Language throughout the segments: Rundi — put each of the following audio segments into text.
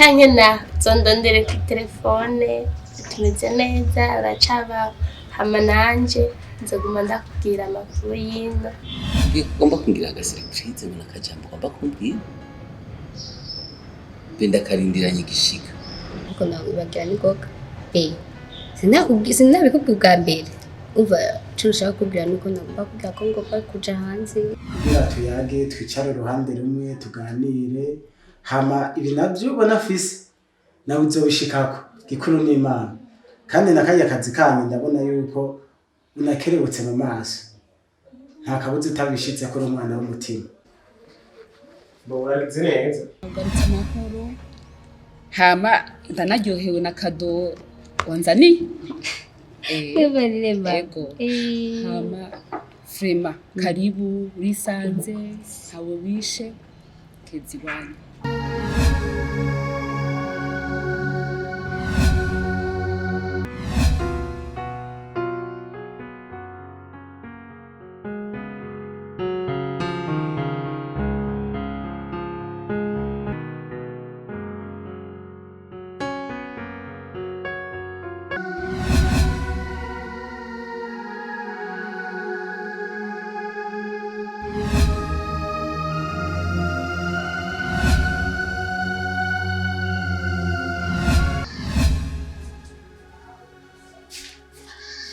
canke na zondondere ku telefone tumeze neza uracaba hama nanje nzoguma ndakubwira amakuru y'ino. Ugomba kumbwira agasurprise ngo nakajambo ugomba kumbwira benda karindiranye igishika kuko nawe bagira ni goga sinabikubwira bwa mbere umva ushaka kubwira nuko nagomba kubwira ko ngomba kuja hanze kugira tuyage twicare uruhande rumwe tuganire hama ibi navyo ubona fise nawe uzobishikako gikuru n'Imana kandi nakajya akazi kanyu ndabona yuko unakerebutse mu maso nta kabuza utabishitse ko umwana w'umutima bawuragize neza ugarutse amahoro hama ndanaryohewe na kado wanzani ego hama frema karibu urisanze hawe wishe kezi wanyu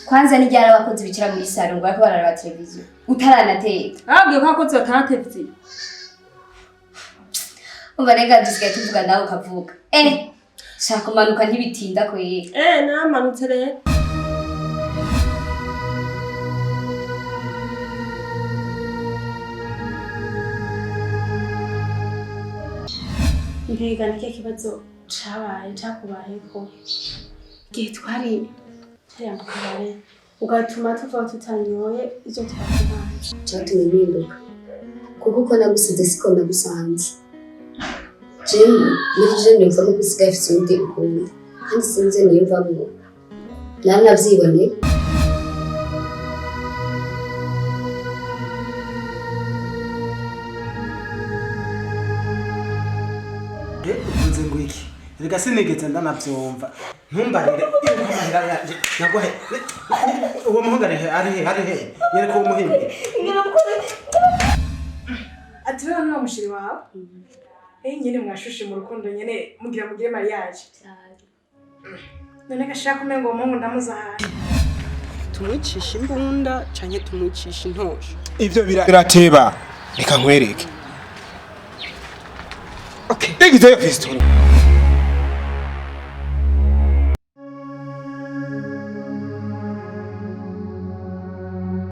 kwanza ni ryara abakozi bikira muri salo ngo bariko bararaba televiziyo utaranateka abwiye ko abakozi bataratevye umva rega dusigaye tuvuga nawe ukavuga shaka kumanuka ntibitinda kweri namanutse rero mbega nike kibazo cabaye cakubayeko igihe twari yamukabare ugatuma tuva tutanyoye ivyo twakubaje cyatumye mpinduka kuko uko nagusize siko nagusanze muri je niyumva ko gusigaye afite undi ukunda kandi sinzi niyumvamo nawe navyiboneye uvuze ngo iki rega sinigeze ndanavyumva ntumbarire imahira yanje nagohe uwo muhungare ari he yereko uwo muhimbi ati wewe ni mushiri wawe nyene mwashushe mu rukundo nyene mugire mariage none gashaka umengo uwo muhungu ndamuzahaye tumwicisha imbunda canke tumwicisha intosho ivyo birateba reka nkwereke okay igize Kristo